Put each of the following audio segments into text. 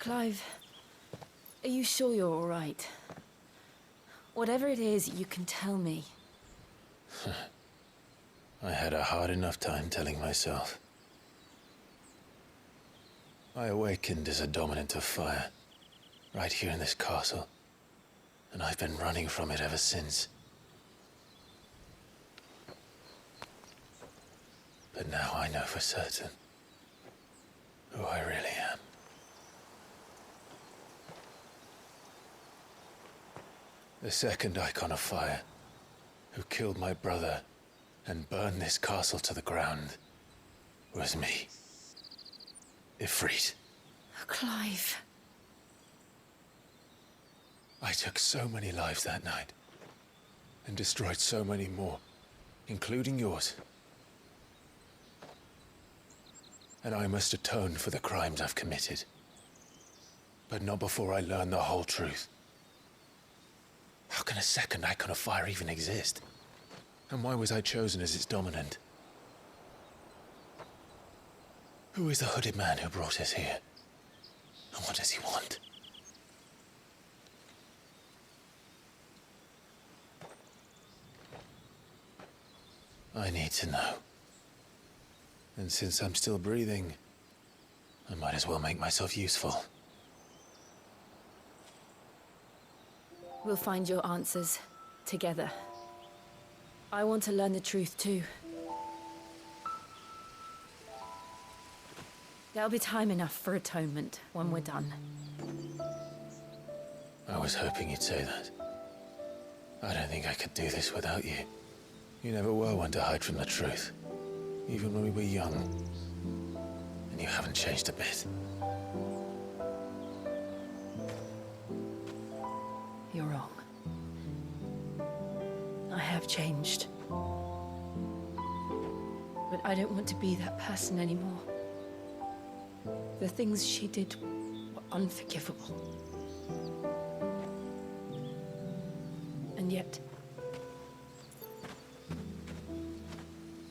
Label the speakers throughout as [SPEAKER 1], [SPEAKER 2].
[SPEAKER 1] Clive, are you sure you're all right? Whatever it is, you can tell me.
[SPEAKER 2] I had a hard enough time telling myself. I awakened as a dominant of fire, right here in this castle, and I've been running from it ever since. But now I know for certain who I really am. The second icon of fire, who killed my brother and burned this castle to the ground, was me. Ifrit.
[SPEAKER 1] Clive.
[SPEAKER 2] I took so many lives that night, and destroyed so many more, including yours. And I must atone for the crimes I've committed. But not before I learn the whole truth. How can a second icon of fire even exist? And why was I chosen as its dominant? Who is the hooded man who brought us here? And what does he want? I need to know. And since I'm still breathing, I might as well make myself useful.
[SPEAKER 1] We'll find your answers together. I want to learn the truth too. There'll be time enough for atonement when we're done.
[SPEAKER 2] I was hoping you'd say that. I don't think I could do this without you. You never were one to hide from the truth, even when we were young. And you haven't changed a bit.
[SPEAKER 1] You're wrong. I have changed. But I don't want to be that person anymore. The things she did were unforgivable. And yet,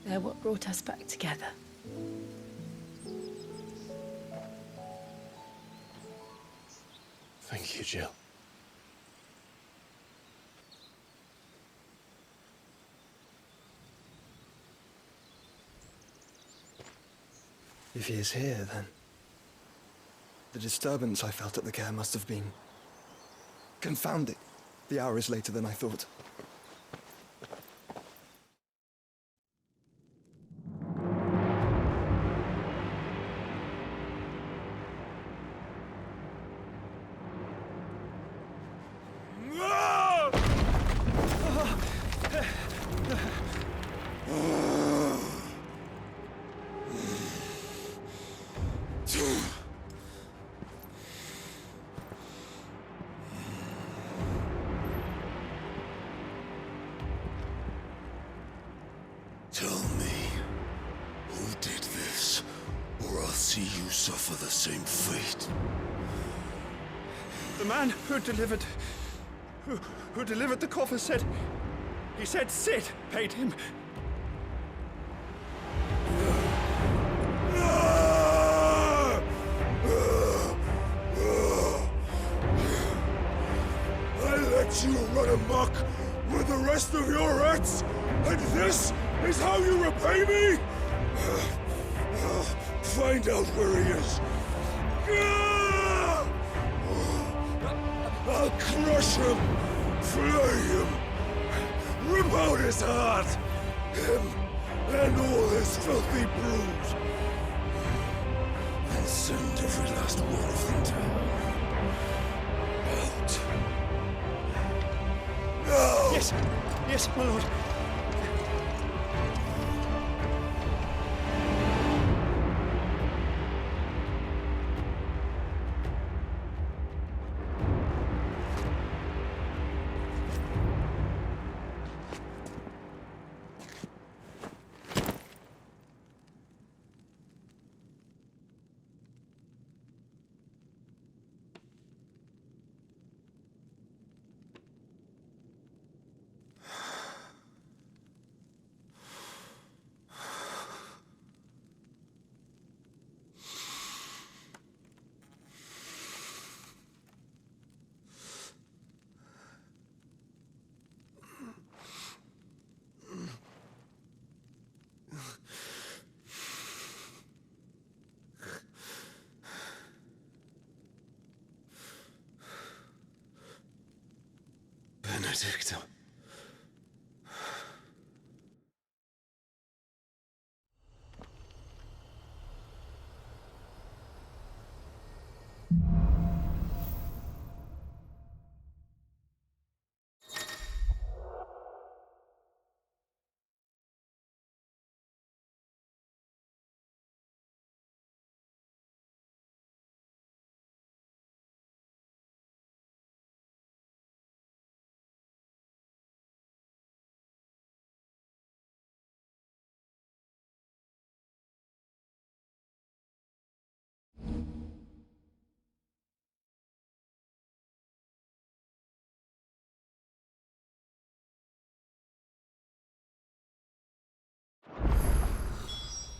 [SPEAKER 1] they're what brought us back together.
[SPEAKER 2] Thank you, Jill.
[SPEAKER 3] If he is here, then the disturbance I felt at the care must have been confounded. The hour is later than I thought.
[SPEAKER 4] Tell me, who did this, or I'll see you suffer the same fate.
[SPEAKER 3] The man who delivered the coffer said Sid paid him.
[SPEAKER 4] I let you run amok with the rest of your rats, and this is how you repay me? Find out where he is. I'll crush him, flay him, rip out his heart, him and all his filthy brood, and send every last one of them down. Out. Now!
[SPEAKER 3] Yes, my lord.
[SPEAKER 2] Benedicta.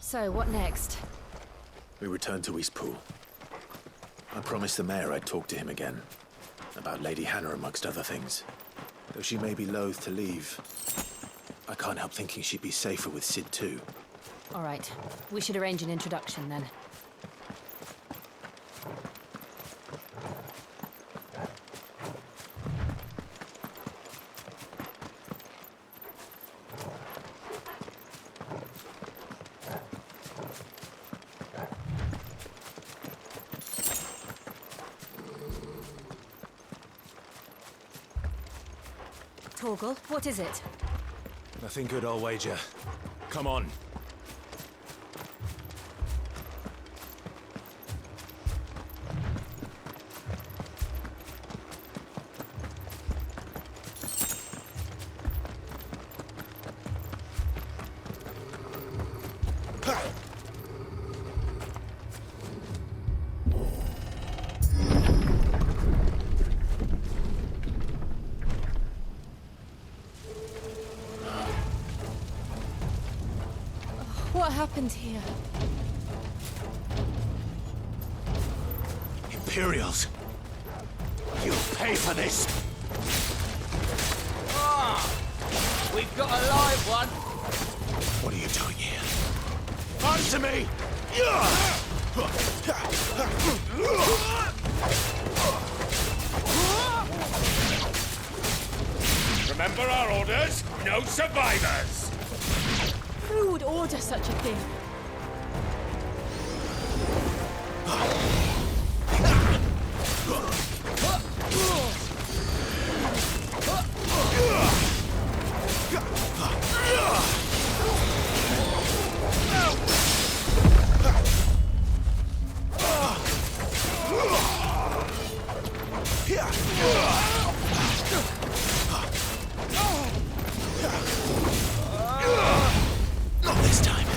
[SPEAKER 1] So, what next?
[SPEAKER 2] We return to Eastpool. I promised the mayor I'd talk to him again. About Lady Hannah, amongst other things. Though she may be loath to leave, I can't help thinking she'd be safer with Sid too.
[SPEAKER 1] All right. We should arrange an introduction, then. Torgal, what is it?
[SPEAKER 2] Nothing good, I'll wager. Come on.
[SPEAKER 1] What happened here?
[SPEAKER 2] Imperials! You'll pay for this!
[SPEAKER 5] We've got a live one.
[SPEAKER 2] What are you doing here? Answer me!
[SPEAKER 4] Remember our orders? No survivors!
[SPEAKER 1] Who would order such a thing?
[SPEAKER 2] Not this time.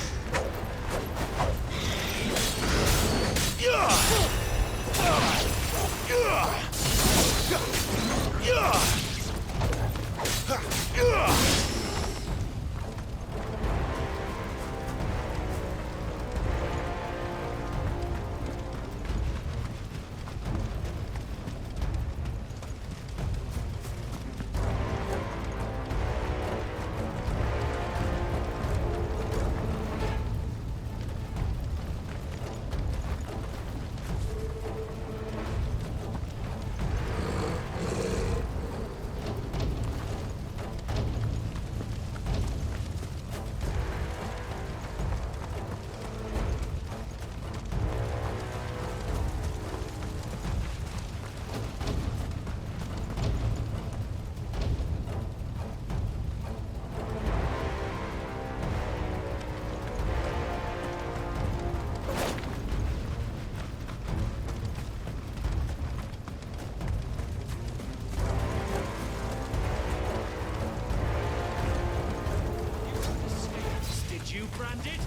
[SPEAKER 5] Did you, Branded?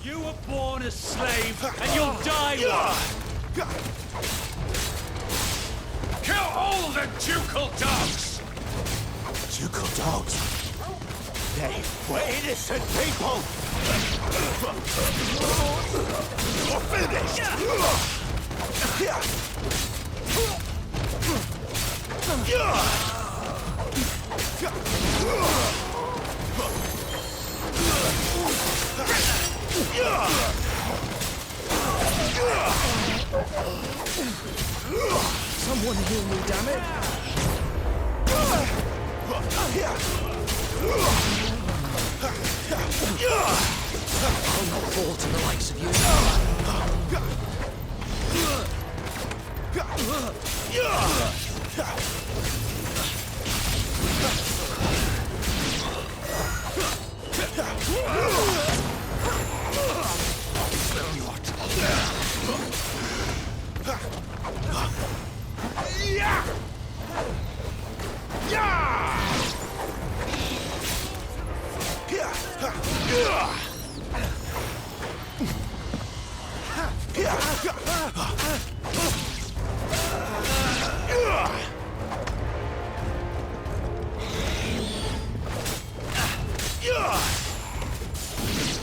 [SPEAKER 5] You were born a slave, and you'll die one!
[SPEAKER 4] Kill all the ducal dogs!
[SPEAKER 2] Ducal dogs? They were innocent people! You're finished!
[SPEAKER 3] Someone heal me, damn it!
[SPEAKER 5] I'll not fall to the likes of you.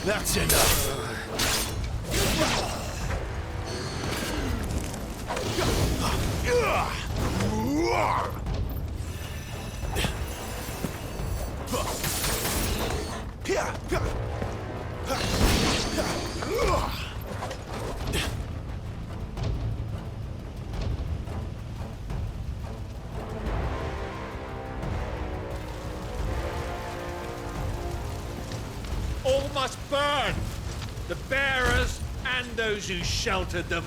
[SPEAKER 4] That's enough.
[SPEAKER 5] All must burn! The bearers and those who sheltered them.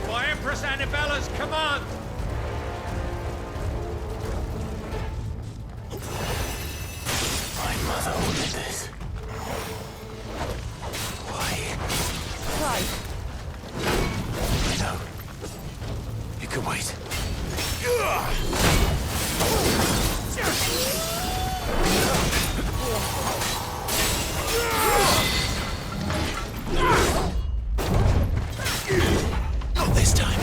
[SPEAKER 5] By Empress Annibella's command!
[SPEAKER 2] My mother ordered this. Why? I know. You can wait. Not this time.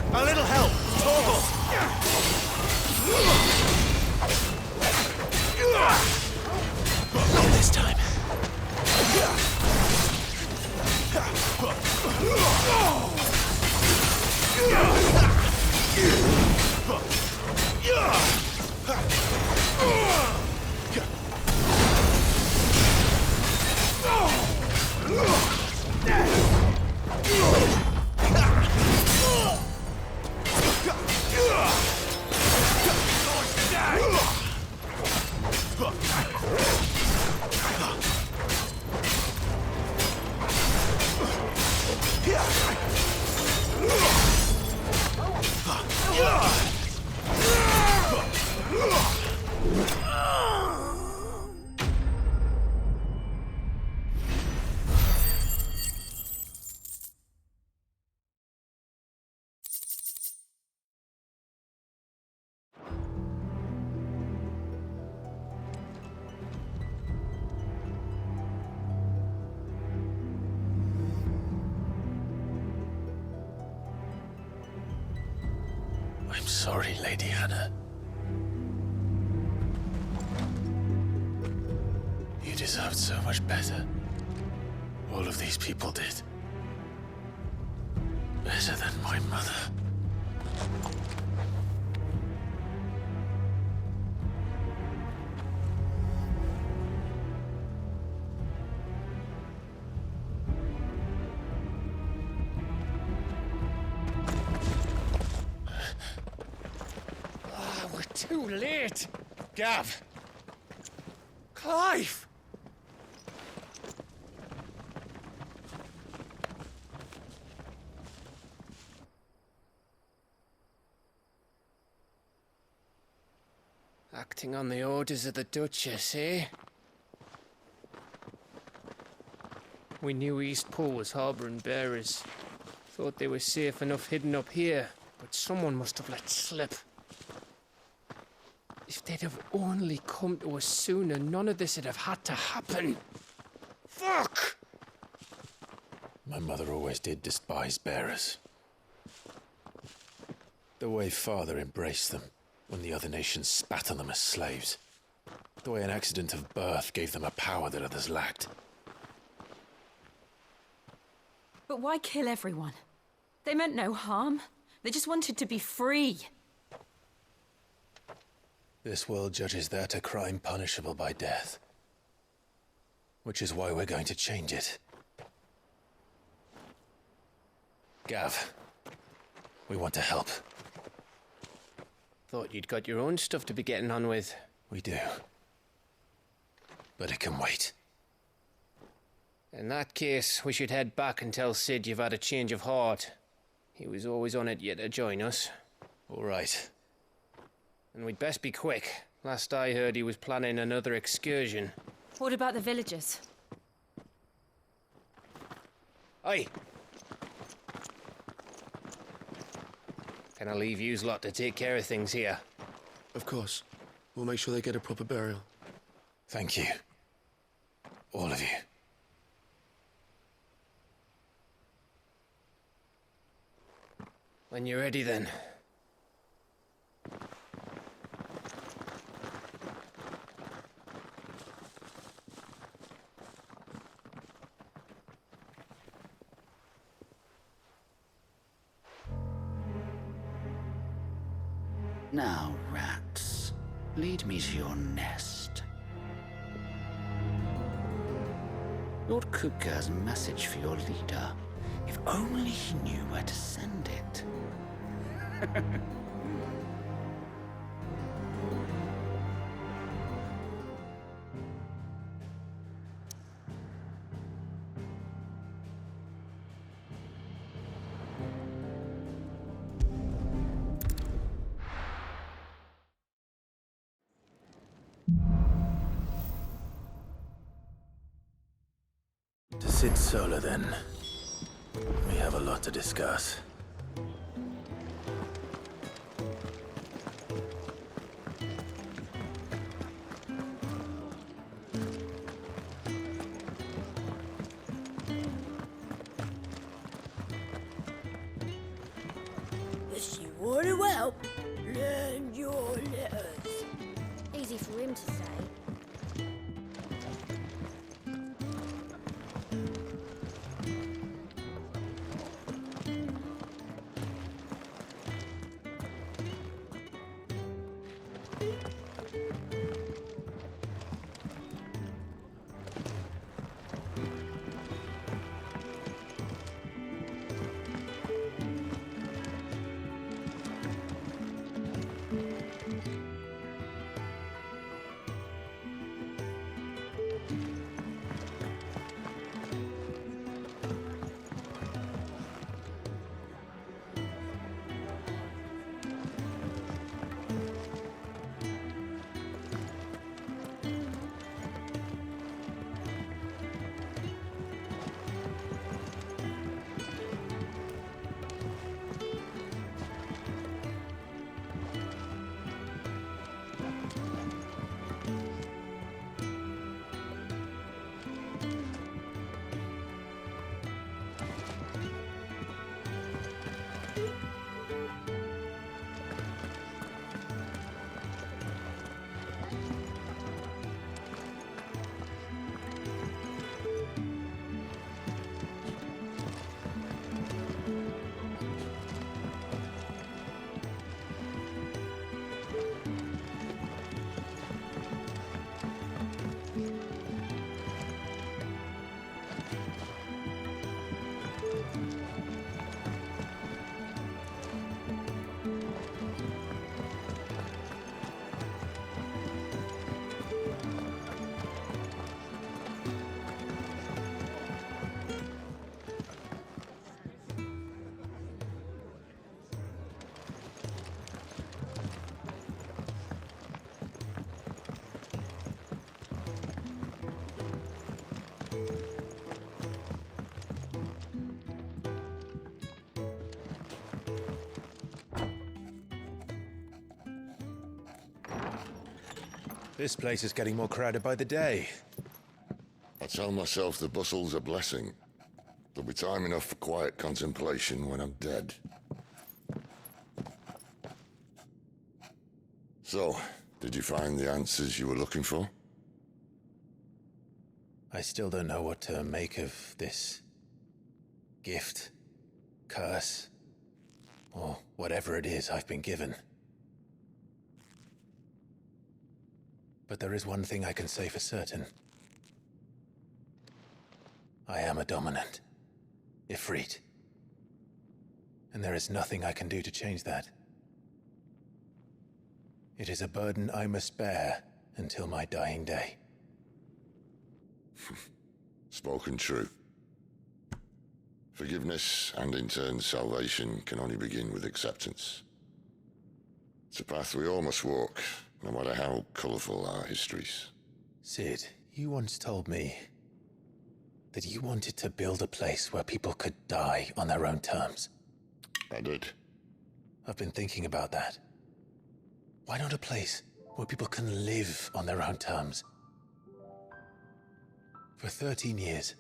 [SPEAKER 4] A little help, Torval.
[SPEAKER 2] Not this time. I'm sorry, Lady Hannah. You deserved so much better. All of these people did. Better than my mother.
[SPEAKER 5] We're too late! Gav! Clive!
[SPEAKER 6] Acting on the orders of the Duchess, eh? We knew East Pole was harbouring bearers. Thought they were safe enough hidden up here, but someone must have let slip. If they'd have only come to us sooner, none of this would have had to happen. Fuck!
[SPEAKER 2] My mother always did despise bearers. The way Father embraced them when the other nations spat on them as slaves. The way an accident of birth gave them a power that others lacked.
[SPEAKER 1] But why kill everyone? They meant no harm. They just wanted to be free.
[SPEAKER 2] This world judges that a crime punishable by death. Which is why we're going to change it. Gav, we want to help.
[SPEAKER 6] Thought you'd got your own stuff to be getting on with.
[SPEAKER 2] We do. But it can wait.
[SPEAKER 6] In that case, we should head back and tell Sid you've had a change of heart. He was always on it yet to join us.
[SPEAKER 2] All right.
[SPEAKER 6] And we'd best be quick. Last I heard, he was planning another excursion.
[SPEAKER 1] What about the villagers?
[SPEAKER 6] Aye. Can I leave yous lot to take care of things here?
[SPEAKER 7] Of course. We'll make sure they get a proper burial.
[SPEAKER 2] Thank you. All of you.
[SPEAKER 6] When you're ready, then.
[SPEAKER 8] Now, rats, lead me to your nest. Lord Kupka's message for your leader. If only he knew where to send it.
[SPEAKER 2] To Sid Solar, then. We have a lot to discuss.
[SPEAKER 9] If you want to help, learn your letters. Easy for him to say.
[SPEAKER 2] This place is getting more crowded by the day.
[SPEAKER 4] I tell myself the bustle's a blessing. There'll be time enough for quiet contemplation when I'm dead. So, did you find the answers you were looking for?
[SPEAKER 2] I still don't know what to make of this gift, curse, or whatever it is I've been given. But there is one thing I can say for certain. I am a dominant, Ifrit. And there is nothing I can do to change that. It is a burden I must bear until my dying day.
[SPEAKER 4] Spoken true. Forgiveness, and in turn salvation, can only begin with acceptance. It's a path we all must walk, no matter how colourful our histories.
[SPEAKER 2] Sid, you once told me that you wanted to build a place where people could die on their own terms.
[SPEAKER 4] I did.
[SPEAKER 2] I've been thinking about that. Why not a place where people can live on their own terms? For 13 years,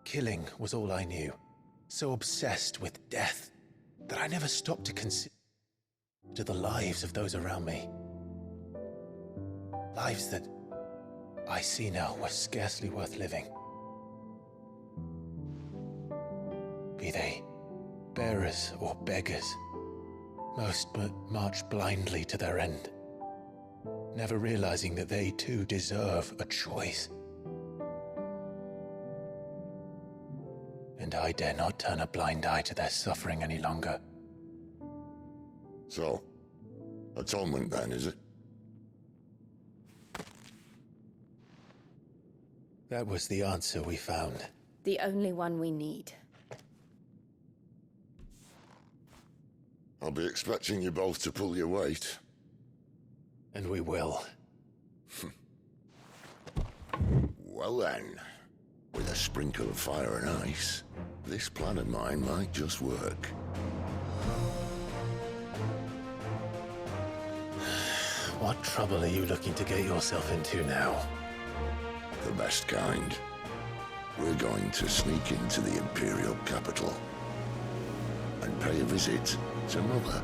[SPEAKER 2] killing was all I knew. So obsessed with death that I never stopped to consider the lives of those around me. Lives that I see now were scarcely worth living. Be they bearers or beggars, most but march blindly to their end, never realizing that they too deserve a choice. And I dare not turn a blind eye to their suffering any longer.
[SPEAKER 4] So, atonement then, is it?
[SPEAKER 2] That was the answer we found.
[SPEAKER 1] The only one we need.
[SPEAKER 4] I'll be expecting you both to pull your weight.
[SPEAKER 2] And we will.
[SPEAKER 4] Well then, with a sprinkle of fire and ice, this plan of mine might just work.
[SPEAKER 2] What trouble are you looking to get yourself into now?
[SPEAKER 4] The best kind. We're going to sneak into the Imperial capital and pay a visit to Mother.